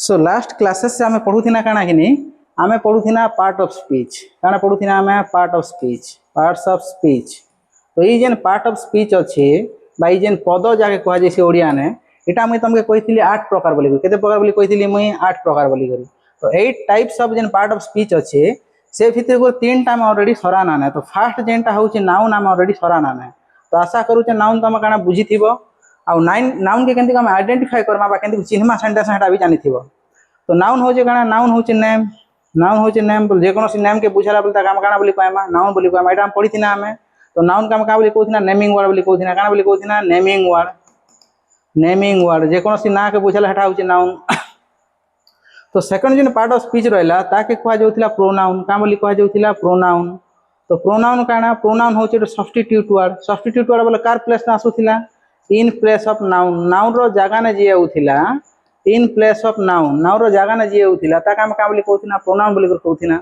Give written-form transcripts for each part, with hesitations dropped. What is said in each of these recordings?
So last classes से आम पढ़ुना काଣା कि आम पढ़ुना पार्ट ऑफ स्पीच काଣା पढ़ुना आम part of speech parts of speech. तो ये जेन पार्ट ऑफ स्पीच अच्छे बाई जेन पद जहाँ कहुए से ओडिया ने इटा मुझे तुमके कही 8 प्रकार बोली केते प्रकार बोली कही मुई 8 प्रकार बोली करी। तो 8 टाइप्स ऑफ जेन पार्ट ऑफ स्पीच अच्छे से भितर को 3टा आम ऑलरेडी सराना ना। तो फास्ट जेनटा हूँ नाउन आम ऑलरेडी सराना ना। तो आशा करूचे नाउन तुम काଣା बुझी आउ नाउन के केंति आम आइडेंटिफाई करमा बा केंति चिन्हमा सेंटेंस हेटा भी जानी थी। तो नाउन हो काଣା नाउन हो नेम नाउन हो नेम जेकोसी नेम के बुझाला बोलता आम काଣା बोली कहमा नाउन बोली कहमा एटा हम पढ़ी ना आमे। तो नाउन का क्या बोली कहना नेमिंग वर्ड बोली कहना काଣା बोली कहना नेमिंग वर्ड जेकोसी ना के बुझाला हेटा होचे नाउन। तो सेकंड जेन पार्ट ऑफ स्पीच रहला ताके कहा जाउथिला प्रोनाउन का बोली कहा जाउथिला प्रोनाउन। तो प्रोनाउन काଣା प्रोनाउन होचे सब्स्टिट्यूट वर्ड बोले कार प्लेस ना आसुथिला in place of noun noun रो जगह ने जे आउथिला in place of noun noun रो जगह ने जे आउथिला ताके हम का बोली कहथिना प्रोनाउन बोली कहथिना।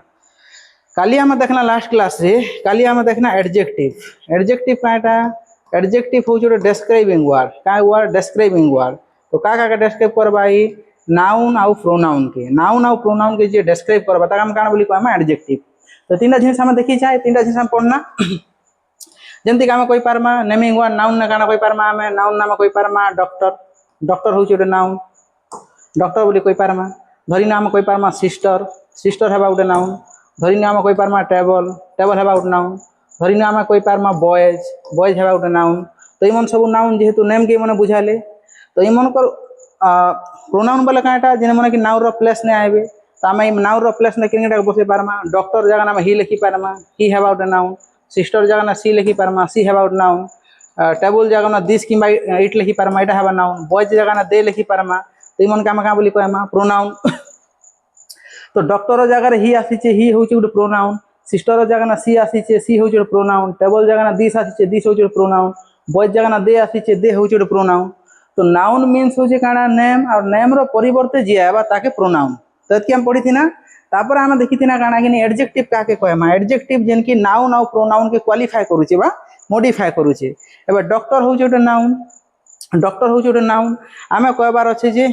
काली आम देखना लास्ट क्लास रे काली आम देखना एडजेक्टिव काटा एडजेक्टिव हो डेस्क्राइबिंग वर्ड का वर्ड डेस्क्राइबिंग वर्ड। तो का डेस्क्राइब करबाई नाउन आउ प्रोनाउन के जे डेस्क्राइब करबा ताके हम काना बोली कहमा एडजेक्टिव। तो तीनटा जिनिस हम देखि चाहे तीनटा जिनिस हम पढ़ना जेमति आम कहि पारमा नेमिंग वर्ड नाउन ने काना कहि पारमा आमे नाउन नाम कहि पारमा डॉक्टर होचे नाउन डॉक्टर बोली कहि पारमा। धरि नाम कहि पारमा सिस्टर हेबा उटे नाउन। धरि नाम कहि पारमा टेबल हेबा उटे नाउन। धरि नाम कहि पारमा बॉयज हेबा उटे नाउन। तो इमन सब नाउन जेहेतु नेम के मने बुझाले तो इमन कर प्रोनाउन बोले काटा जेने मने कि नाउन रो प्लेस ने आइबे। तो आमे नाउन रो प्लेस ने केनटा बसे पारमा डॉक्टर जगह नाम ही लिखि पारमा ही हेबा उटे नाउन। सिस्टर जगह ना सी लिखि पारमा सी हेबा उटे नाउन। टेबल जगह ना दिस किंबा इट लिखि पारमा एटा हेबा नाउन। बॉयज जगह ना दे लिखि पारमा तो इमन का बोली कहमा प्रोनाउन। तो डॉक्टर जगह ही आसीचे ही होचे उटे प्रोनाउन। सिस्टर जगह ना सी आसीचे सी होचे उटे प्रोनाउन। टेबल जगह ना दिस आसीचे दिस होचे उटे प्रोनाउन। बॉयज जगह ना दे आसीचे दे होचे उटे प्रोनाउन। तो नाउन मीन्स होचे काना नेम और नेम रो परिवर्ते जे आबा ताके प्रोनाउन। तो एतके हम पढ़ी थिना तापर हम देखि थिना काना कि एडजेक्टिव काके कहमा एडजेक्टिव जेन कि नाउन और प्रोनाउन के क्वालिफाई करूचे बा मॉडिफाई करूचे। एबे डॉक्टर होचे उटे नाउन आमे कहबार अछि जे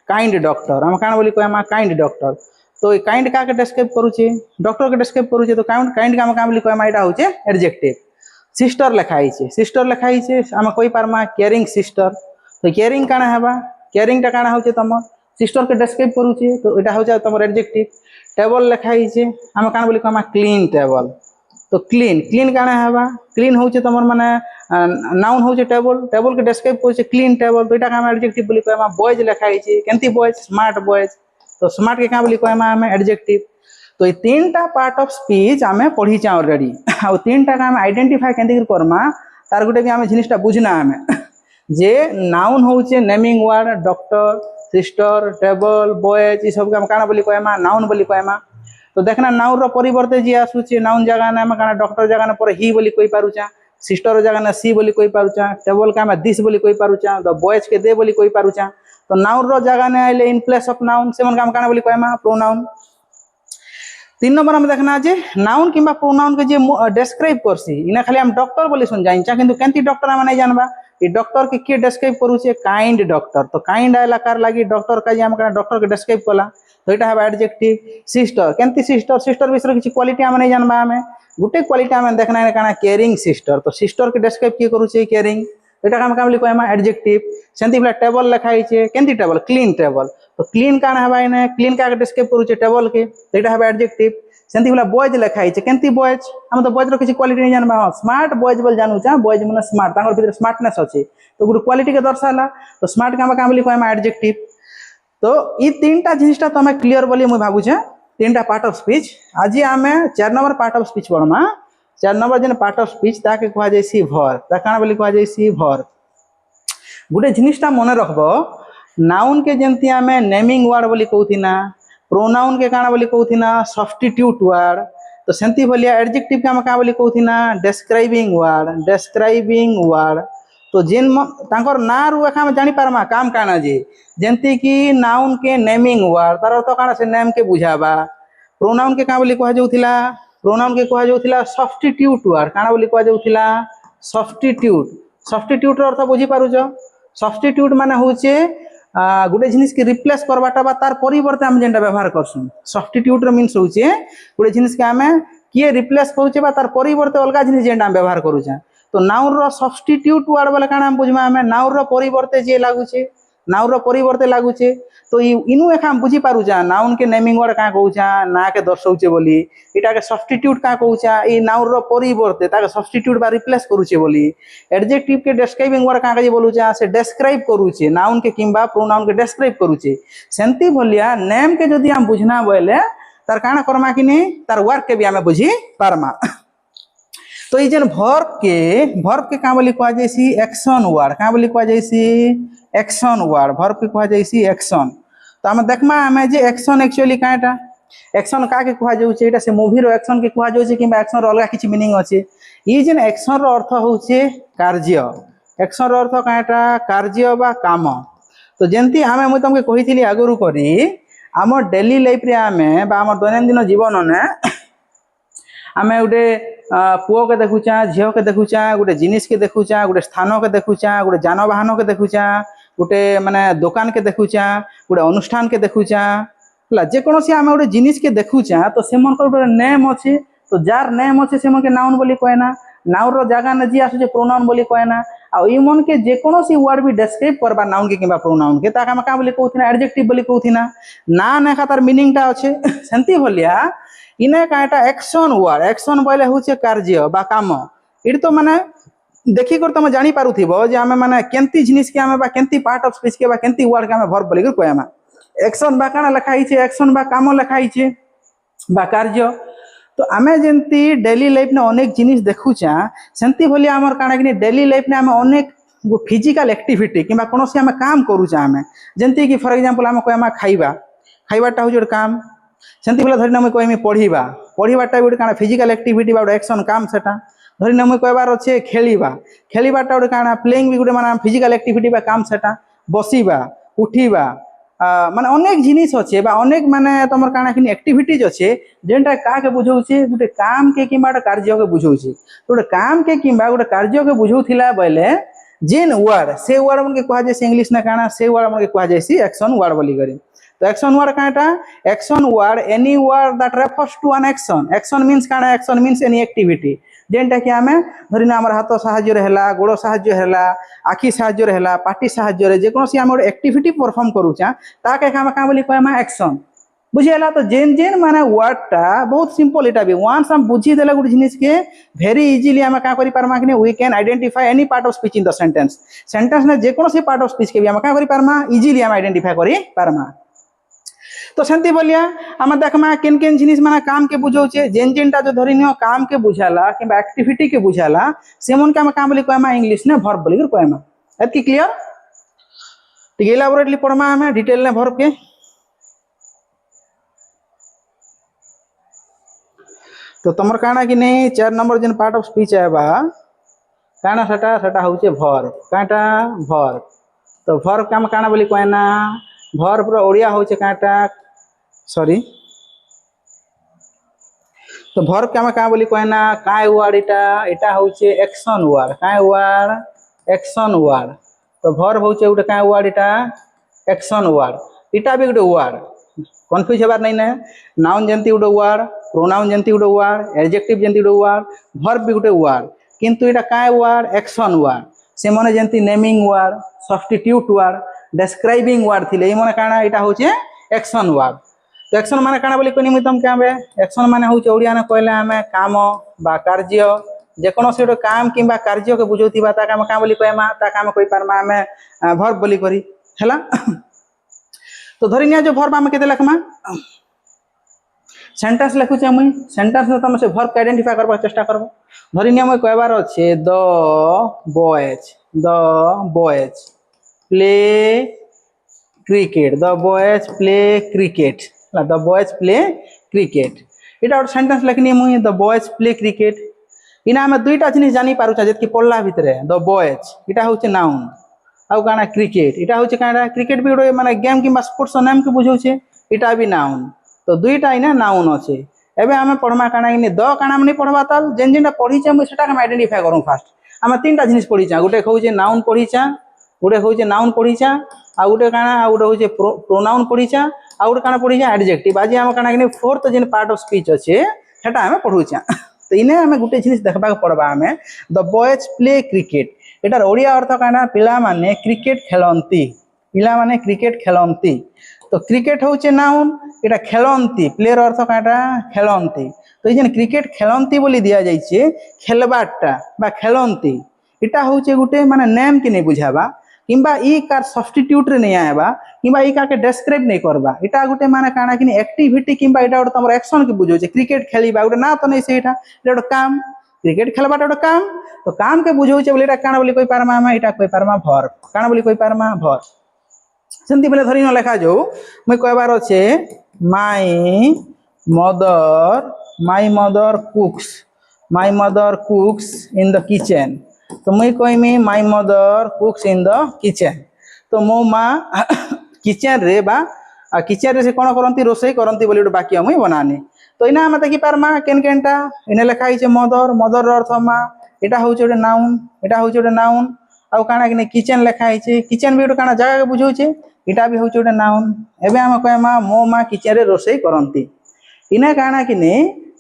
काइंड डॉक्टर हम काना बोली कहमा काइंड डॉक्टर। तो काइंड का के डिस्क्राइब करूचे डॉक्टर के डिस्क्राइब करूचे। तो काइंड का हम का बोली कहमा एटा होचे एडजेक्टिव। सिस्टर लिखाई छे हम कहि पारमा केयरिंग सिस्टर। तो केयरिंग काना हेबा केयरिंग टा काना होचे तम सिस्टर के डिस्क्राइब करूचे। तो एटा होचे तमर एडजेक्टिव। टेबल लिखाई छे हम काना बोली कहमा क्लीन टेबल। तो क्लीन काना हेबा क्लीन होचे तमर माने नाउन होचे टेबल के डिस्क्राइब करूचे क्लीन टेबल। तो एटा का हम एडजेक्टिव बोली कहमा बॉयज लिखाई छे केंती बॉयज स्मार्ट बॉयज। तो स्मार्ट के का बोली कहमा हम एडजेक्टिव। तो ये 3टा पार्ट ऑफ स्पीच आमे पढ़ी चा ऑलरेडी आ 3टा का हम आइडेंटिफाई केंती करमा तार गुटे भी आमे जिनिसटा बुझना आमे जे नाउन होचे naming word doctor sister table boys ई सब के हम काना बोली कहमा नाउन बोली कहमा। तो देखना नाउन रो परिवर्ते जे आसुचे नाउन जगह ना हम काना डॉक्टर जगह ना पर ही बोली कहि पारुचा सिस्टर जगह ना सी बोली कहि पारुचा टेबल का हम दिस बोली कहि पारुचा द बॉयज के दे बोली कहि पारुचा। तो नाउन रो जगह ने आइले इन प्लेस ऑफ नाउन से मन काम काना बोली कहमा प्रोनाउन। 3 नंबर हम देखना जे नाउन किंबा प्रोनाउन के जे डिस्क्राइब करसी इना खाली हम डॉक्टर बोली सुन जाइचा किंतु केंती डॉक्टर हम नहीं जानबा ई डॉक्टर के डिस्क्राइब करूचे काइंड डॉक्टर। तो काइंड आइला कार लागी डॉक्टर का जे हम डॉक्टर के डिस्क्राइब कला तो एटा है एडजेक्टिव। सिस्टर केंती सिस्टर विषय किछि क्वालिटी हम नहीं जानबा हमें गुटे क्वालिटी हम देखना है काना केयरिंग सिस्टर। तो सिस्टर के डिस्क्राइब के करूचे केयरिंग एटा हम का बोली कहमा एडजेक्टिव। सेंती बोला टेबल लिखाई छे केंती टेबल क्लीन टेबल। तो क्लीन काना हेबा इने क्लीन का डिस्क्राइब करूचे टेबल के तो एटा हेबा एडजेक्टिव। सेंती बोला बॉयज लिखाई छे केंती बॉयज हम तो बॉयज रो किछि क्वालिटी नहीं जानबा स्मार्ट बॉयज बोल जानू चा बॉयज माने स्मार्ट तांगर भीतर स्मार्टनेस अछि तो गुड क्वालिटी के दर्शाला। तो स्मार्ट का बोली कहमा एडजेक्टिव। तो ई 3टा जिनिसटा तो हमें क्लियर बोली मुई भाबु छे 3टा पार्ट ऑफ स्पीच। आज हमें 4 नंबर पार्ट ऑफ स्पीच पढमा 4 नंबर जेन पार्ट ऑफ स्पीच ताके कहा जाय सी भर ता काना बोली कहा जाय सी भर। गुटे जिनिसटा मने रखबो नाउन के जेंती हमें नेमिंग वर्ड बोली कहथिना प्रोनाउन के काना बोली कहथिना सब्स्टिट्यूट वर्ड। तो सेंती भलिया एडजेक्टिव के हम का बोली कहथिना डिस्क्राइबिंग वर्ड। तो जेन तांकर ना रु एखा में जानि पारमा काम काना जे जेंती कि नाउन के नेमिंग वर्ड तार अर्थ काना से नेम के बुझाबा। प्रोनाउन के का बोली कहा जाउथिला सब्स्टिट्यूट वर्ड काना बोली कहा जाउथिला सब्स्टिट्यूट रो अर्थ बुझी पारुछ। सब्स्टिट्यूट माने होचे गोटे जिनिस के रिप्लेस करवाटा बा तार परिवर्ते आम जेनटा व्यवहार करसुन सब्स्टिट्यूट मीन्स होचे गोटे जिनिस के आमे किए रिप्लेस करूचे बा तार परिवर्ते अलग जिनिस जेनटा आम व्यवहार करूचे तो नाउन रो सब्स्टिट्यूट वर्ड बोले काना हम बुझमा आमे नाउन रो परिवर्ते जे लागुचे नाउन रो परिवर्ते लागुचे तो इनु एखा हम बुझी पारुचा नाउन के नेमिंग वर्ड का कहूचा ना के दर्शाउचे बोली इटा के सब्स्टिट्यूट का कहूचा ई नाउन रो परिवर्ते ताके सब्स्टिट्यूट बा रिप्लेस करूचे बोली एडजेक्टिव के डिस्क्राइबिंग वर्ड का बोलुचा से डिस्क्राइब करूचे नाउन के किंबा प्रोनाउन के डिस्क्राइब करूचे सेंती भलिया नेम के जदी हम बुझना बोले तार काना करमा कि नहीं तार वर्क के भी हमें बुझी पारमा तो ये जन वर्ब के का बोली कहा जैसी एक्शन वर्ड का बोली कहा जैसी एक्शन वर्ड वर्ब के कहा जैसी एक्शन तो हम देखमा हमें जे एक्शन एक्चुअली काटा एक्शन का के कहा जाउचे एटा से मूवी रो एक्शन के कहा जाउचे किबा एक्शन रो अलगा किछि मीनिंग अछि ई जन एक्शन रो अर्थ होउचे कार्य एक्शन रो अर्थ काटा कार्य बा काम तो जेंती हमें मु तुमके कहिथिली आगरु करी आम डेली लाइफ रे आमे बा आम दैनंदिन जीवन ने आमे उडे पुओ के देखुचा झियो के देखुचा गोटे जिनिस के देखुचा गोटे स्थान के देखुचा गोटे जानवाहन के देखुचा गोटे माने दुकान के देखुचा गोटे अनुष्ठान के देखुचा हला जे कोनोसी आमे गोटे जिनिस के देखुचा तो सेमन को गोटे नेम अछि तो जार नेम अछि सेमन के नाउन बोली कहना नाउन रो जागा न जी आसुचे प्रोनाउन बोली कहना आ ई मन के जे कोनोसी वर्ड भी डिस्क्राइब करबा नाउन के किबा प्रोनाउन के ताका का बोली कहउथिना एडजेक्टिव बोली कहउथिना ना ने खातर मीनिंग टा अछि सेंती भलिया इने काटा एक्शन बोले होचे कार्य बा काम इड तो माने देखि कर तुम जानि पारुथिबो जे हमें माने केंती जिनिस के हमें बा केंती पार्ट ऑफ स्पीच के बा केंती वर्ड के हमें वर्ब बोली कर कहमा एक्शन बा काना लिखाई छे एक्शन बा काम लिखाई छे बा कार्य तो आमे जेंती डेली लाइफ ने अनेक जिनिस देखुचा सेंती भली हमर काना कि डेली लाइफ ने हमें अनेक फिजिकल एक्टिविटी किबा कोनोसी हमें काम करूचा हमें जेंती कि फॉर एग्जांपल हमें कहमा खाइबाटा हो जोड काम सेंती बोले धरिना मैं कहमी पढ़ीबाटा गोटे काना फिजिकल एक्टिविटी बा गोटे एक्शन काम सेटा धरिना मैं कहबार अच्छे खेलीबाटा गोटे काना प्लेइंग भी गोटे माने फिजिकल एक्टिविटी बा काम सेटा बसीबा उठीबा माने अनेक जिनिस अच्छे बा अनेक माने तमर काना कि एक्टिविटीज अच्छे जेनटा का के बुझौछे गोटे काम के किबा गोटे कार्य के बुझौछे गोटे काम के किबा गोटे कार्य के बुझौथिला बेले जेन वर्ड से वर्ड मन के कहा जाय इंग्लिश ना काना से वर्ड मन के कहा जाय एक्शन वर्ड बोली करी तो एक्शन वर्ड काटा action word any word that refers to an action means काना एक्शन मीन्स एनी एक्टिविटी जेनटा कि आमे धरिना हमर हाथ साहाय्य रहला गोड़ साहाय्य रहला आखि साहाय्य रहला पाटी साहाय्य रे जे कोनोसी हम एक्टिविटी परफॉर्म करूचा ताके हम का बोली कहमा एक्शन बुझियला तो जेन जेन माने वर्ड टा बहुत सिंपल एटा भी वंस हम बुझी देला गुड जिनिस के वेरी इजीली हम का करि पारमा कि we can identify any part of speech in the sentence ने जे कोनोसी पार्ट ऑफ स्पीच के भी हम का करि पारमा इजीली हम आइडेंटिफाई करि पारमा तो सेंती बोलिया हम देखमा केन केन जिनिस माने काम के बुझौचे जेन जेनटा जो धरिनियो काम के बुझाला किबा एक्टिविटी के बुझाला सेमन के हम काम बोली कहमा इंग्लिश ने वर्ब बोली कहमा एत की क्लियर तो इलाबोरेटली पढ़मा हमें डिटेल ने वर्ब के तो तमर काना कि नहीं 4 नंबर जेन पार्ट ऑफ स्पीच है बा काना सेटा होचे वर्ब काटा वर्ब तो वर्ब काम काना बोली कहना वर्ब रो ओडिया होचे काटा सॉरी तो वर्ब के हम का बोली कहना काय वर्ड एटा होचे एक्शन वर्ड काय वर्ड एक्शन वर्ड तो वर्ब होचे उटे काय वर्ड एक्शन वर्ड एटा भी गोटे वर्ड कंफ्यूज हेबार नहीं ना नाउन जेंती गोटे वर्ड प्रोनाउन जेंती गोटे वर्ड एडजेक्टिव जेंती गोटे वर्ड वर्ब भी गोटे वर्ड किंतु एटा काय वर्ड एक्शन वर्ड से माने जेंती naming word substitute word describing word थिले ई माने काना एटा होचे एक्शन वर्ड तो एक्शन माने काना बोली कोनी मुतम केबे एक्शन माने होचे ओडिया ने कहले हमें काम बा कार्य जे कोनो से काम किबा कार्य के बुझौतिबा ता काम का बोली कहमा ता काम कोइ पारमा हमें वर्ब बोली करी हैला तो धरिनिया जो वर्ब हम केते लखमा सेंटेंस लिखुचे मुई सेंटेंस में तुम से वर्ब के आइडेंटिफाई करबा चेष्टा करबो धरिनिया मुई कहबार अछि the boys play cricket the boys play cricket the boys play cricket इटा और सेंटेंस लिखनी मुई द बॉयज प्ले क्रिकेट इना हम दुईटा जिनिस जानि पारुचा जेतकी पढ़ला भितरे द बॉयज इटा होचे नाउन आउ काना क्रिकेट इटा होचे काना क्रिकेट भी गोटे माने गेम किबा स्पोर्ट्स नेम के बुझौचे इटा भी नाउन तो दुईटा इना नाउन अच्छे एबे हमें पढ़मा काना कि द काना मने पढ़बा ताल जेन जेनटा पढ़ीचे मुई सेटा हम आइडेंटिफाई करूँ फास्ट हम तीनटा जिनिस पढ़ीचा गोटे कहूचे नाउन पढ़ीचा गोटे कहूचे नाउन पढ़ीचा आ गोटे काना आ गोटे होचे प्रोनाउन पढ़ीचा आ गोटे काना पढ़ीचा एडजेक्टिव। आज हम काना कि फोर्थ जेन पार्ट ऑफ स्पीच अच्छे सेटा हमें पढ़ूचा। तो इने हमें गोटे जिनिस देखबा पड़बा हमें द बॉयज प्ले क्रिकेट। एटार ओडिया अर्थ काना पिला माने क्रिकेट खेलंती, पिला माने क्रिकेट खेलंती। तो क्रिकेट होचे नाउन, एटा खेलंती प्लेयर अर्थ काटा खेलंती। तो ये क्रिकेट खेलंती बोली दिया जाइए खेलबाटा बा खेलंती इटा होचे गुटे माने नेम के नहीं बुझावा किंबा ई कार सब्स्टिट्यूट रे नहीं आएबा किंबा ई का के डिस्क्राइब नहीं करबा। इटा गुटे माने काना कि एक्टिविटी किंबा इटा गुटे तमर एक्शन के बुझो क्रिकेट खेलीबा गुटे ना तो नहीं से इटा गुटे काम क्रिकेट खेलबाटा गुटे काम। तो काम के बुझो बोले इटा काना बोली कोई पारमा हम इटा कोई पारमा भर काना बोली कोई पारमा भर। सेमती बोले धरी न लेखा जो मैं कहबार अच्छे my mother cooks in the kitchen. तो मुई कहमी my mother cooks in the kitchen. तो मो माँ किचन रे बा किचन रे से कौन करती रोसई करती बोली गोटे वाक्य मुई बनानी। तो इना हम देखी पारमा केन केनटा इने लेखा है मदर अर्थ माँ एटा हूँ गोटे नाउन, एटा हूँ गोटे नाउन आउ काना कि किचन लेखा है किचन भी गोटे काना जगह के बुझाऊे इटा भी हूँ गोटे नाउन। एबे हम कहमा मो माँ किचन रे रोसई करती इने काना कि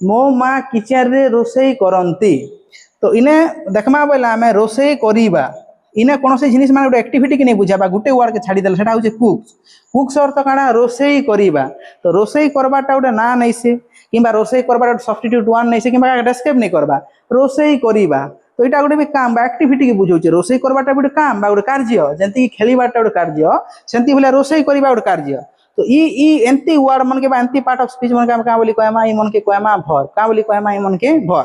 मो माँ किचन रे रोसई करती। तो इने देखमा बोला आम रोसई करिबा इने कौन से जिनिस मान गोटे एक्टिविटी की नहीं बुझाबा गोटे वर्ड के छाड़ी देला सेटा होचे कुक्स। कुक्स अर्थ काना रोसई करिबा। तो रोसई करबाटा गोटे ना नहीं से किंबा रोसई करबाटा गोटे सब्स्टिट्यूट वन नहीं से किंबा डिस्क्राइब नहीं करबा रोसई करिबा। तो इटा गोटे भी काम बा एक्टिविटी की बुझाऊे रोसई करबाटा गोटे काम बा गोटे कार्य जेंति खेलीबाटा गोटे कार्य सेंति भले रोसई करिबा गोटे कार्य। तो ई एंती वर्ड मन के बा एंती पार्ट ऑफ स्पीच मन के का बोली कहमा ई मन के कहमा भर का बोली कहमा ई मन के भर।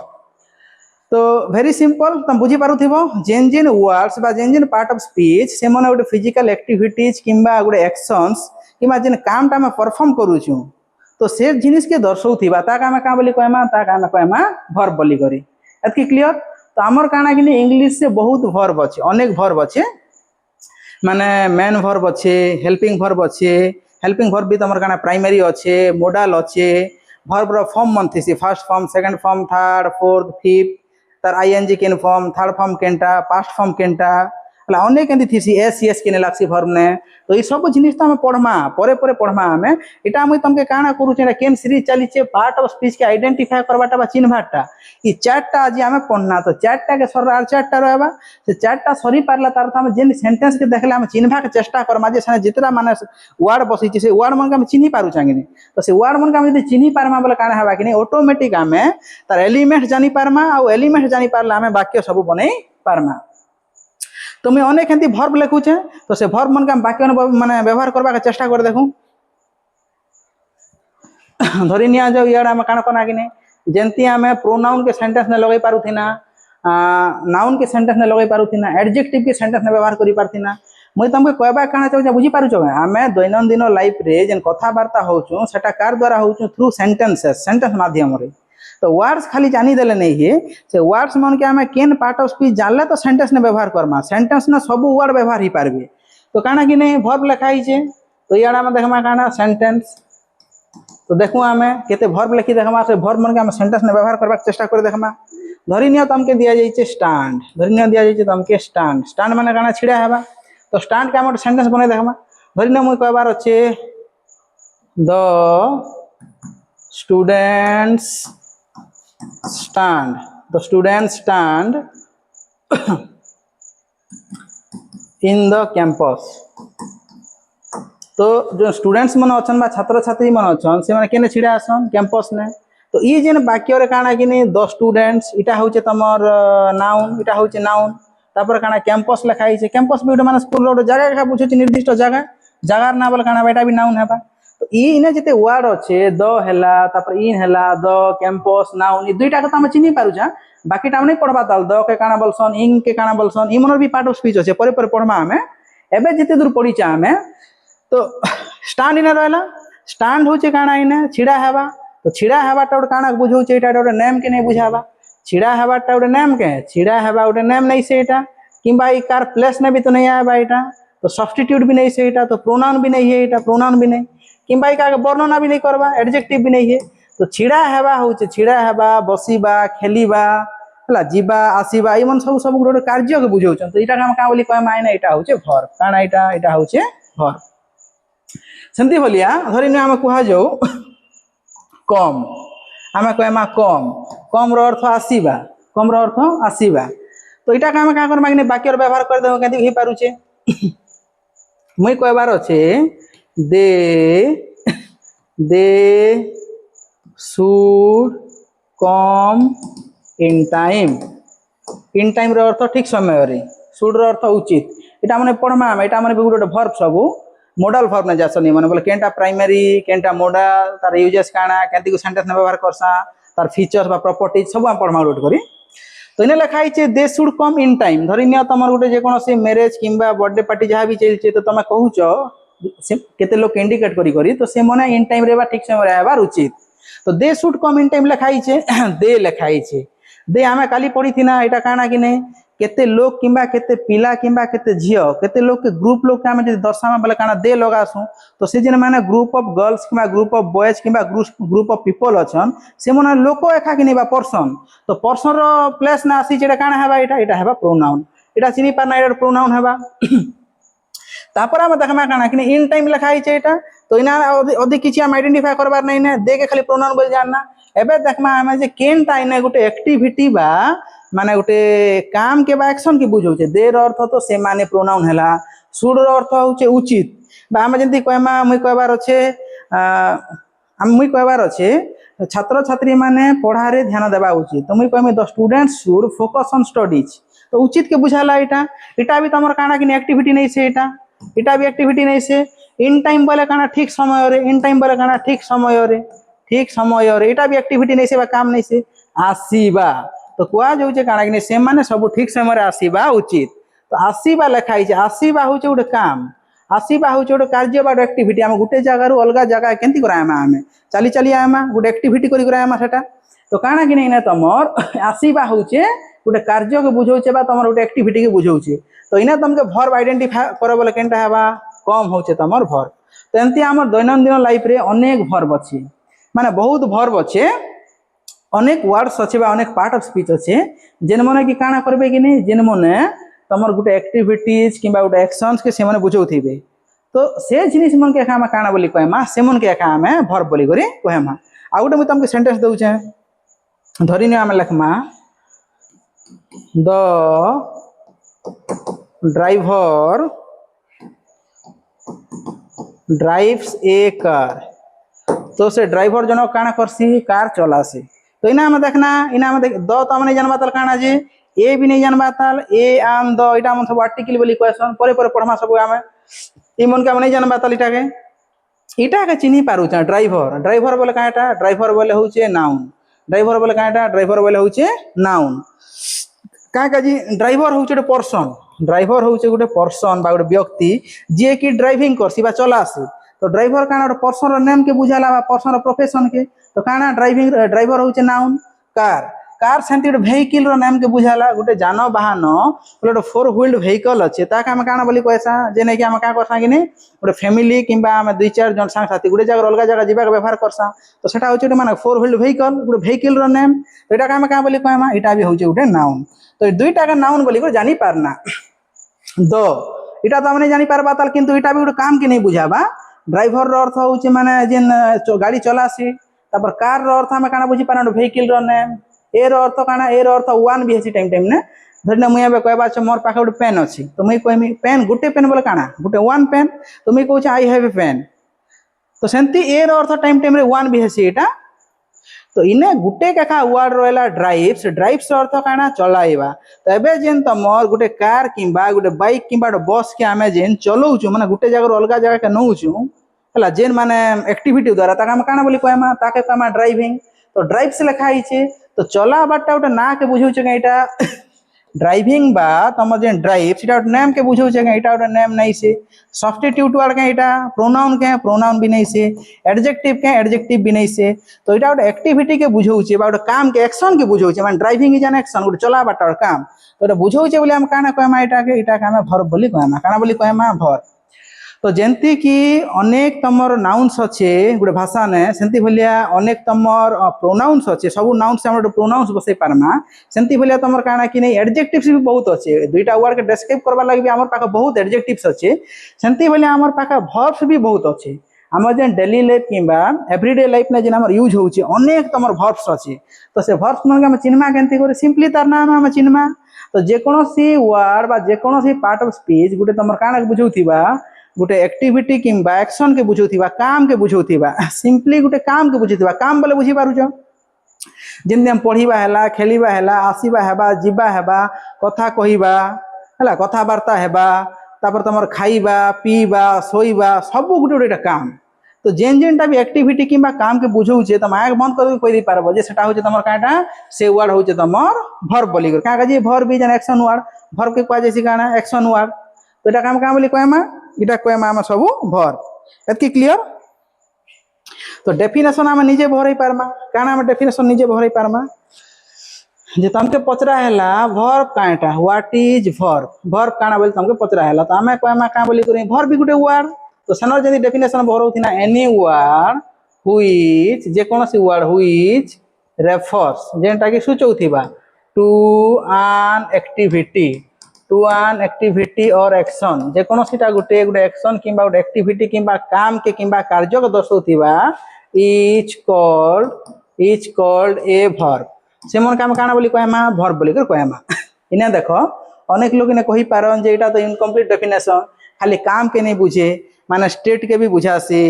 तो वेरी सिंपल तुम बुझी पारुथिबो जेन जेन वर्ड्स बा जेन जेन पार्ट ऑफ स्पीच से मन गोटे फिजिकल एक्टिविटीज किंबा गोटे एक्शंस किंबा जेन काम टा हम परफॉर्म करूछु तो से जिनिस के दर्शाउथिबा ता का का बोली कहमा ता का कहमा वर्ब बोली करी। एतकी क्लियर। तो हमर काना कि इंग्लिश से बहुत वर्ब अच्छे अनेक वर्ब अच्छे माने मेन वर्ब अच्छे हेल्पिंग वर्ब अच्छे हेल्पिंग वर्ब भी तुम काना प्राइमरी अच्छे मोडाल अच्छे वर्ब रो फॉर्म मन थी first form second form third fourth fifth तार आईएनजी केन फॉर्म थर्ड फॉर्म केनटा पास्ट फॉर्म केनटा अनेक एंती थी एस सी एस के लागी वर्ब ने। तो ये सब जिनिस तो हमें पढ़मा परे परे पढ़मा हमें इटा मुई तुमके काना करूचे केन सीरीज चलीचे पार्ट ऑफ स्पीच के आइडेंटिफाई करवाटा बा चिन्हवाटा ये चार्टा आज हमें पढ़ना। तो चार्टा के सर आर चार्टा रहबा से चार्टा सरी पारला तार हम जेन सेंटेंस के देखले हम चिन्हवा के चेष्टा करमा जे साने जितरा माने वर्ड बसिचे से वर्ड मन के हम चिन्हि पारु चांगिनी। तो से वर्ड मन के हम यदि चिन्हि पारमा बोले काना हेबा कि ऑटोमेटिक हमें तार एलिमेंट जानि पारमा आ एलिमेंट जानि पारला हमें वाक्य सब बनै पारमा। तो मैं अनेक एंती वर्ब लिखुचे तो से वर्ब मन के हम वाक्य माने व्यवहार करबा के चेष्टा कर देखूं। धरी निया जाओ यार हम काना कोना कि जेंती हमें प्रोनाउन के सेंटेंस ने लगाई पारुथिना नाउन के सेंटेंस ने लगाई पारुथिना एडजेक्टिव के सेंटेंस ने व्यवहार करि पारथिना। मुई तुमके कहबा काना चाहू बुझी पारुछो हमें दैनंदिन लाइफ रे जेन कथावार्ता होचु सेटा कार द्वारा होचु थ्रू सेंटेंसेस सेंटेंस माध्यम रे। तो वर्ड्स खाली जानी देले नहीं है से वर्ड्स मन के हमें केन पार्ट ऑफ स्पीच जानले तो सेंटेंस ने व्यवहार करमा सेंटेंस ने सब वर्ड व्यवहार ही पारबे। तो काना कि नहीं वर्ब लिखा है तो यार में देखमा काना सेंटेंस। तो देखू हमें केते वर्ब लिखी देखमा से वर्ब मन के हम सेंटेंस ने व्यवहार करबा चेष्टा कर देखमा। धरी निया तुमके दिया जाइए स्टैंड धरी निया दिया जाइए तुमके स्टैंड स्टैंड माने काना छिड़ा हेबा। तो स्टैंड के हम सेंटेंस बने देखमा। धरी निया मुई कहबार अच्छे the students stand the students stand in the campus। तो जो स्टूडेंट्स मन अछन बा छात्र छात्री मन अछन से माने केने छिड़ा आसन कैंपस ने। तो ई जेन वाक्य रे काना कि द स्टूडेंट्स इटा होचे तमर नाउन इटा होचे नाउन तापर काना कैंपस लिखा है कैंपस भी माने स्कूल रो जगह का बुझे निर्दिष्ट जगह जगार ना बोल काना बेटा भी नाउन हेबा। तो इने जिते वर्ड अच्छे द हेला तापर इन हेला द कैंपस नाउन ये दुईटा के तो हम चिन्हि पारुछा बाकी टा नहीं पढ़बा ताल द के काना बोलसन इन के काना बोलसन ई मनर भी पार्ट ऑफ स्पीच अच्छे परे परे पढ़मा हमें एबे जिते दूर पढ़ीचा हमें। तो स्टैंड इने रहला स्टैंड होचे काना इने छिड़ा हेबा। तो छिड़ा हेबाटा गोटे काना बुझौचे एटा गोटे नेम के नहीं बुझाबा छिड़ा हेबाटा गोटे नेम के छिड़ा हेबा गोटे नेम नहीं से एटा किंबा ई कार प्लेस ने भी तो नहीं आबा एटा। तो सब्स्टिट्यूट भी नहीं से एटा तो प्रोनाउन भी नहीं है एटा प्रोनाउन भी नहीं किंबा का वर्णना भी नहीं करवा एडजेक्टिव भी नहीं है। तो छिड़ा हेबा होचे छिड़ा हेबा बसीबा खेलीबा हला जीबा आसीबा ई मन सब सब गोटे कार्य के बुझौछन। तो इटा हम का बोली कहमा आइना इटा होचे वर्ब काना इटा होचे भर सेमती भलिया धरी आम कह जाऊ कम आम कहमा कम कम रो अर्थ आसीबा कम रो अर्थ आसीबा तो इटा आम क्या करबा कि बाक्यर व्यवहार करदे केंति हो पारुचे मुई कहबार अच्छे दे they should come in time रो अर्थ ठीक समय रे शुड रो अर्थ उचित इटा माने पढ़मा इटा माने गोटे भर्ब सब मोडल भर्ब ने जासनी माने बोले केनटा प्राइमरी केनटा मोडल तार यूजेस काना केंति को सेंटेंस ने व्यवहार करसा तार फीचर्स बा प्रॉपर्टीज सब हम पढ़मा गोटे करी तो इने लिखा है they should come in time धरी निया तमर गोटे जे कोनोसी मैरिज किंबा बर्थडे पार्टी जहाँ भी चलছে तो तमे कहूच केते लोग इंडिकेट करी करी तो से मने इन टाइम रे बा ठीक समय रे आबार उचित तो they should come in time लिखा है दे लिखा है दे आमे काली पढ़ी थी ना एटा काना कि नहीं केते लोग किंबा केते पिला किंबा केते झियो केते लोग के ग्रुप लोग के आमे जे दर्शामा बेले काना दे लगासु तो से जिन माने ग्रुप ऑफ गर्ल्स किंबा ग्रुप ऑफ बॉयज किंबा ग्रुप ऑफ पीपल अछन से मने लोक एखा कि बा पर्सन तो पर्सन रो प्लेस ना आसी जेटा काना हेबा एटा हेबा प्रोनाउन एटा चिनी पार ना एटा प्रोनाउन हेबा तापर आमे देखमा काना कि इन टाइम लिखा है एटा तो इना अधिक किछि हम आइडेंटिफाई करबार नै ने दे के खाली प्रोनाउन बोल जानना एबे देखमा आमे जे केनटा इने गुटे एक्टिविटी बा माने गोटे काम के बा एक्शन के बुझौचे दे रो अर्थ तो से माने प्रोनाउन हैला शुड रो अर्थ होचे उचित बा हम जंती कहमा मुई कहबार अच्छे मुई कहबार अच्छे छात्र छात्री माने पढ़ा रे ध्यान देबा उचित तो मुई कहमी the students should focus on studies तो उचित के बुझाला एटा भी तमर काना कि एक्टिविटी नै से एटा भी एक्टिविटी नै से इन टाइम बोले काना ठीक समय रे इन टाइम बोले काना ठीक समय रे एटा भी एक्टिविटी नै से बा काम नै से आसीबा तो कुआ जाऊे काना कि से माने सब ठीक समय आसीबा उचित तो आसीबा लिखा है आसीबा हूँ गोटे काम आसीबा हूँ गोटे कार्य बा एक्टिविटी आम गोटे जगार अलग जगह केमती करामा आम चली चली आमा गोटे एक्टिविटी करामा सेटा तो काना कि नहीं तमर आसीबा हूँ गोटे कार्य के बुझौचे बा तमर गोटे एक्टिविटी के बुझौचे तो इना तुमके भर्ब आइडेंटिफाई कर बोले केनटा हेबा कम होचे तमर भर्ब तो एमती आमर दैनंदिन लाइफ रे अनेक भर्ब अच्छे माने बहुत भर्ब अच्छे अनेक वर्ड्स अच्छे अनेक पार्ट ऑफ स्पीच अच्छे जेन मने कि काना करबे कि नहीं जेन मने तमर गोटे एक्टिविटीज किंबा गोटे एक्शंस के से मने बुझौथिबे तो से जिनिस मन के एखा काना बोली कहमा से मन के एखा हमें भर्ब बोली करी कहमा आ गोटे मुई तमके सेंटेंस दउचे धरिने आमे लिखमा the driver drives a car तो से ड्राइवर जन काना करसी कार चलासी तो इना में देखना इना में देख द तो हमने जानबा ताल काना जे ए भी नहीं जानबा ताल ए आम द इटा मन सब आर्टिकल बोली क्वेश्चन परे परे पढ़मा सब आमे ई मन के हम नहीं जानबा ताल इटा के चिन्ही पारु छ ड्राइवर बोले काटा ड्राइवर बोले होचे नाउन ड्राइवर बोले काटा ड्राइवर बोले होचे नाउन का जी ड्राइवर होचे गोटे पर्सन बा गोटे व्यक्ति जे कि ड्राइविंग करसी बा चलासी तो ड्राइवर काना गोटे पर्सन रो नेम के बुझाला बा पर्सन रो प्रोफेशन के तो काना ड्राइवर होचे नाउन कार सेंटी गोटे वेहिकल रो नेम के बुझाला गोटे जानवाहन गोटे 4 व्हील्ड वेहिकल अच्छे ताके हम काना बोली कहसा जे नै कि हम का करसा कि नै गोटे फैमिली किंबा हम 2-4 जन संग साथी गोटे जगह अलग जगह जीवा के व्यवहार करसा तो सेटा होचे माने 4 व्हील्ड वेहिकल गोटे वेहिकल रो नेम तो एटा हम का बोली कहमा एटा भी होचे गोटे नाउन तो दुईटा का नाउन बोली को जानी पारना दो इटा तो हमने जानी पारबा ताल किंतु इटा भी गोटे काम के नहीं बुझाबा ड्राइवर रो अर्थ होचे माने जेन गाड़ी चलासी तापर कार रो अर्थ हम काना बुझी पाना वेहिकल रो नेम ए रो अर्थ काना ए रो अर्थ वन भी हेसी टाइम ने धरना मुई एबे कहबा छ मोर पाखे गोटे पेन अछि तो मुई कहमी पेन गोटे पेन बोले काना गोटे वन पेन तो मुई कहू छ आई हैव ए पेन तो सेंती ए रो अर्थ टाइम रे वन भी हेसी एटा तो इने गुटे केखा वर्ड रहला ड्राइव्स अर्थ काना चलाइबा तो एबे जेन तमर गुटे कार किंबा गुटे बाइक किंबा बस के आमे जेन चलाउछु माने गुटे जगह अलग जगह के नउछु हला जेन माने एक्टिविटी द्वारा ताका हम काना बोली कहमा ताके कहमा ड्राइविंग तो ड्राइव्स लिखा आइछे तो चला बाटा गोटे ना के बुझौछु के एटा ड्राइविंग बा तमर जेन ड्राइव सेटा नेम के बुझौछु के एटा गोटे नेम नै से सब्स्टिट्यूट वर्ड के एटा प्रोनाउन भी नहीं से एडजेक्टिव भी नहीं से तो एटा गोटे एक्टिविटी के बुझौछे बा गोटे काम के एक्शन के बुझौछे माने ड्राइविंग इज एन एक्शन गोटे चला बाटा काम तो एटा बुझौछे बोली हम काना कहमा एटा के हम वर्ब बोली कहमा काना बोली कहमा वर्ब तो जेंती कि अनेक तमर नाउन्स अच्छे गोटे भाषा ने सेंती भलिया अनेक तमर प्रोनाउंस अच्छे सब नाउन्स हम प्रोनाउंस बसई पारमा सेंती भलिया तमर काना कि नहीं एडजेक्टिव्स भी बहुत अच्छे दुईटा वर्ड के डिस्क्राइब करबा लागि भी हमर पाखा बहुत एडजेक्टिव्स अच्छे सेंती भलिया हमर पाखा वर्ब्स भी बहुत अच्छे आम जेन डेली लाइफ किंबा एवरीडे लाइफ ने जेन हमर यूज होउचे अनेक तमर वर्ब्स अच्छे तो से वर्ब्स मन के हम चिन्हमा केंती करे सिंपली तार नाम हम चिन्हमा तो जेकोसी वर्ड बा जेकोसी पार्ट ऑफ स्पीच गुटे तमर काना बुझौथिबा गोटे एक्टिविटी किंबा एक्शन के बुझौथिबा काम के बुझौथिबा सिंपली गोटे काम के बुझौथिबा काम बोले बुझी पारुछ जेमती हम पढ़िबा हैला खेलिबा हैला आसीबा हेबा जीवा हेबा कथा कहिबा हैला कथाबार्ता हेबा तापर तमर खाइबा पीबा सोइबा सब गोटे गोटे काम तो जेन जेनटा भी एक्टिविटी किंबा काम के बुझौछे तो मायक बंद कर कहि पारबो जे सेटा होचे तमर काटा से वर्ड होचे तमर वर्ब बोली कर का जे verb is an action word verb के कहा जैसी काना एक्शन वर्ड तो एटा काम बोली कहमा इटा कहमा हम सब वर्ब एतकी क्लियर तो डेफिनेशन हम निजे भरई पारमा काना हम डेफिनेशन निजे भरई पारमा जे तमके पचरा हैला वर्ब काटा व्हाट इज वर्ब काना बोली तमके पचरा हैला तो हमें कहमा का बोली करी वर्ब भी गुटे वर्ड तो सनर जदी डेफिनेशन भरौथिना एनी वर्ड व्हिच जे कोनोसी वर्ड व्हिच रेफर्स जेंटा कि सूचौथिबा टू एन एक्टिविटी और एक्शन जे कोनोसीटा गुटे गुटे एक्शन किंबा गुटे एक्टिविटी किंबा काम के किंबा कार्य को दर्शौथिबा इज कॉल्ड ए वर्ब से मन काम काना बोली कहमा वर्ब बोली कर कहमा इने देखो अनेक लोग ने कहि पारन जे एटा तो इनकम्प्लीट डेफिनेशन खाली काम के नहीं बुझे माने स्टेट के भी बुझासी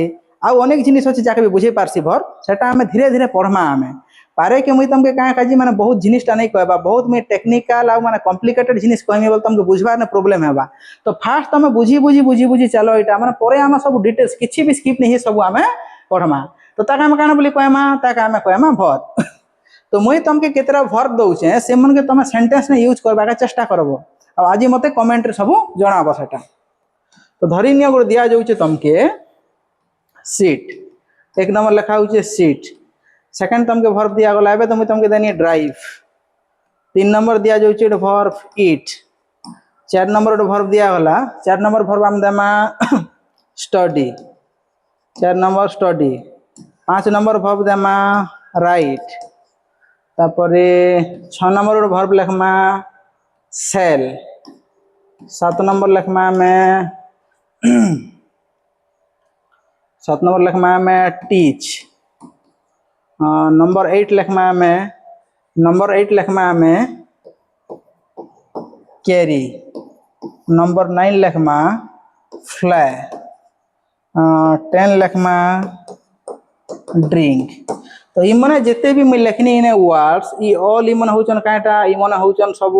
आ अनेक जिनिस अछि जाके भी बुझे पारसी वर्ब सेटा हमें धीरे धीरे पढ़मा हमें पारे के मुई तमके का काजी माने बहुत जिनिसटा नहीं कहबा बहुत में टेक्निकल आ माने कॉम्प्लिकेटेड जिनिस कहमी बोल तमके बुझबार ने प्रॉब्लम हेबा तो फास्ट तमे बुझी चलो एटा माने परे हम सब डिटेल्स किछि भी स्किप नहीं सब हमें पढ़मा तो ताका हम काना बोली कहमा ताका हम कहमा वर्ब तो मुई तमके केतरा वर्ब दउछे से मन के तमे सेंटेंस ने यूज करबा का चेष्टा करबो आ आज मते कमेंट रे सब जणाबो सेटा तो धरी नियो गुड दिया जाउछे तमके सीट एक नंबर लिखा होउछे सीट सेकंड तमके वर्ब दिया गला एबे तुम तमके देनी ड्राइव 3 नंबर दिया जाउछे वर्ब ईट 4 नंबर वर्ब दिया गला 4 नंबर वर्ब हम देमा study 4 number study 5 number verb देमा राइट तापरे 6 नंबर वर्ब लिखमा सेल 7 नंबर लिखमा में 7 नंबर लिखमा में टीच नंबर 8 लिखमा में कैरी नंबर 9 लिखमा फ्लाई 10 लिखमा ड्रिंक तो इ मने जेते भी मैं लिखनी इने वर्ड्स इ ऑल इ मन होचन काटा इ मन होचन सब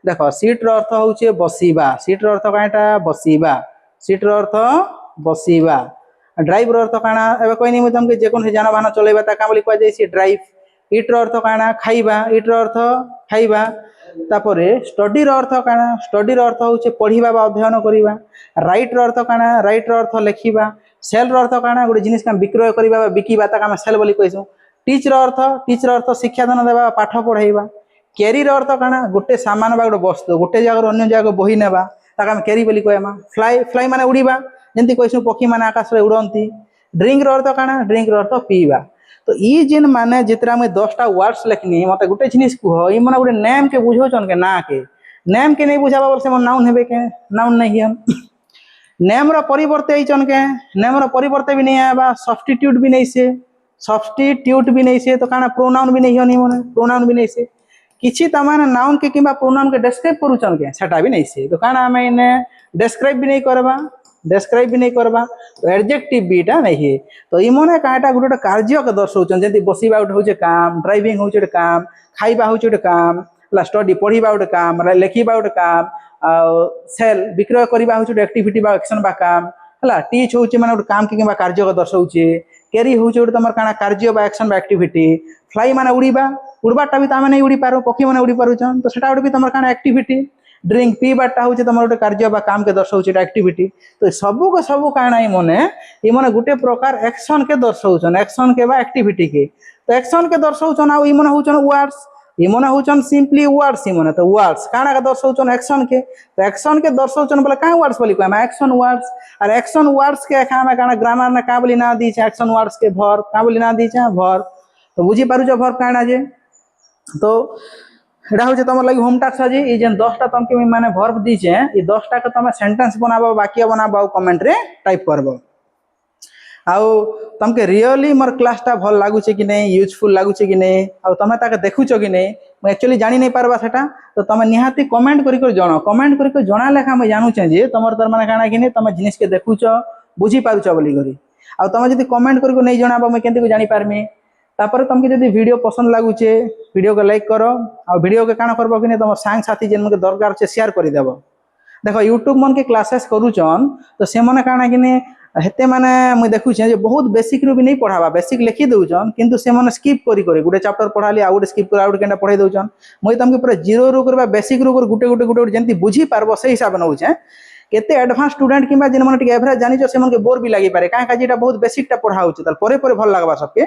देखो सीट रो अर्थ होचे बसीबा सीट रो अर्थ काटा बसीबा सीट रो अर्थ बसीबा ड्राइव रो अर्थ काना एबे कोइनी म तमके जे कोन जानवाहन चलेबा ता का बोली कह जायसी ड्राइव ईट रो अर्थ काना खाइबा ईट रो अर्थ खाइबा तापरे स्टडी रो अर्थ काना स्टडी रो अर्थ होचे पढ़िबा बा अध्ययन करिबा राइट रो अर्थ काना राइट रो अर्थ लिखिबा सेल रो अर्थ काना गुटे जिनिस का विक्रय करिबा बा बिकिबा ता का सेल बोली कहसु टीच रो अर्थ शिक्षा दान देबा पाठ पढ़ाइबा कैरी रो अर्थ काना गुटे सामान बा गुटे वस्तु गुटे जगह अन्य जगह बही नेबा ता का कैरी बोली कहमा फ्लाई माने उड़ीबा जेंती कहसु पक्षी माने आकाश रे उड़ंती ड्रिंक रो अर्थ काना ड्रिंक रो अर्थ पीबा तो ई जिन माने जितरा में 10टा वर्ड्स लिखनी मते गुटे जिनिस को ई माने गुटे नेम के बुझोचन के ना के नेम के नहीं बुझाबा बोल से मन नाउन हेबे के नाउन नहीं हम नेम रो परिवर्ते आइचन के नेम रो परिवर्ते भी नहीं आबा सब्स्टिट्यूट भी नहीं से तो काना प्रोनाउन भी नहीं हनी मन प्रोनाउन भी नहीं से किछि तमाने नाउन के किबा प्रोनाउन के डिस्क्राइब करूचन के सेटा भी नहीं से तो काना हमें इने डिस्क्राइब भी नहीं करबा तो एडजेक्टिव बीटा नहीं है तो इ मने काटा गुटे कार्य के दर्शौचन जेंति बसीबा उठ होचे काम ड्राइविंग होचे उटे काम खाइबा होचे उटे काम ला स्टडी पढ़िबा उटे काम लेखिबा उटे काम आ सेल विक्रय करिबा होचे उटे एक्टिविटी बा एक्शन बा काम हला टीच होचे माने उटे काम के किबा कार्य के दर्शौचे कैरी होचे उटे तमर काना कार्य बा एक्शन बा एक्टिविटी फ्लाई माने उड़बाटा भी तामे नहीं उड़ी पारो पक्षी माने उड़ी पारुचन तो सेटा उटे भी तमर काना एक्टिविटी ड्रिंक पीबाटा होचे तमर उटे कार्य बा काम के दर्शौचे एक्टिविटी तो सबु को सबु काना इ मने गुटे प्रकार एक्शन के दर्शौचन एक्शन के बा एक्टिविटी के तो एक्शन के दर्शौचन आ इ मने होचन वर्ड्स इमने होचन सिंपली वर्ड्स इमने तो वर्ड्स काना का दर्शाउचन एक्शन के तो एक्शन के दर्शाउचन बोले का वर्ड्स बोली कहमा एक्शन वर्ड्स और एक्शन वर्ड्स के एखा काना ग्रामर ना का बोली ना दी छे एक्शन वर्ड्स के वर्ब का बोली ना दी छे वर्ब तो बुझी पारुछ वर्ब काना जे तो এটা হচ্ছে তোমার লাগি হোম টাস্ক আজি এই যে 10টা তোমাকে আমি মানে ভার্ব দিছে এই 10টা কে তুমি সেন্টেন্স বানাবো বাক্য বানাবো কমেন্ট রে টাইপ করবো आउ तुमके रियली मोर क्लासटा भल लगुचे कि नहीं यूजफुल लगुचे कि नहीं आउ तुम ताके देखुच कि नहीं मैं एक्चुअली जानी नहीं पारबा सेटा तो तुम निहाती कमेंट करिक जण कमेंट करिक जणा लेखा मैं जानूचे जे तुमर तर माने काना कि नहीं तुम जिनिस के देखुच बुझी पारुच बोली करी आउ तुम जदी कमेंट करिक नहीं जणाबो मैं केंति को जानी पारमी तापर तुमके जदी वीडियो पसंद लगुचे वीडियो को लाइक करो आ वीडियो के काना करबो कि नहीं तुम सांग साथी जेन के दरकार छे शेयर करि देबो देखो यूट्यूब मन के क्लासेस करूचन तो से माने काना कि नहीं हेते माने मुई देखुछे जे बहुत बेसिक रू भी नहीं पढ़ावा बेसिक लिखि दउचन किंतु से माने स्किप करी करी गुटे चैप्टर पढ़ाली आ गुटे स्किप कर आ गुटे केना पढ़ाई दउचन मुई तमके पूरा जीरो रू करबा बेसिक रू कर गुटे जेंति बुझी पारबो से हिसाब नउछे केते एडवांस स्टूडेंट किबा जेन माने टिके एवरेज जानि छ से मन के बोर भी लागि पारे काहे काजी एटा बहुत बेसिक टा पढ़ाउछ त परे परे भल लागबा सबके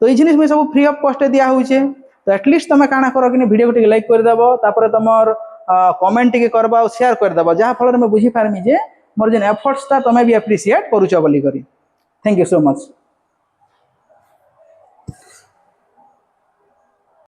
तो ई जिनिस में सब फ्री ऑफ कॉस्ट दिया होउछे तो एटलीस्ट तमे काना करो कि वीडियो को लाइक कर देबो तापर तमर कमेंट टिके करबा और शेयर कर देबो जहा फल में बुझी पारमी जे मोर जेन एफर्ट्स ता तमे भी एप्रिशिएट करूछ बोली करी थैंक यू सो मच।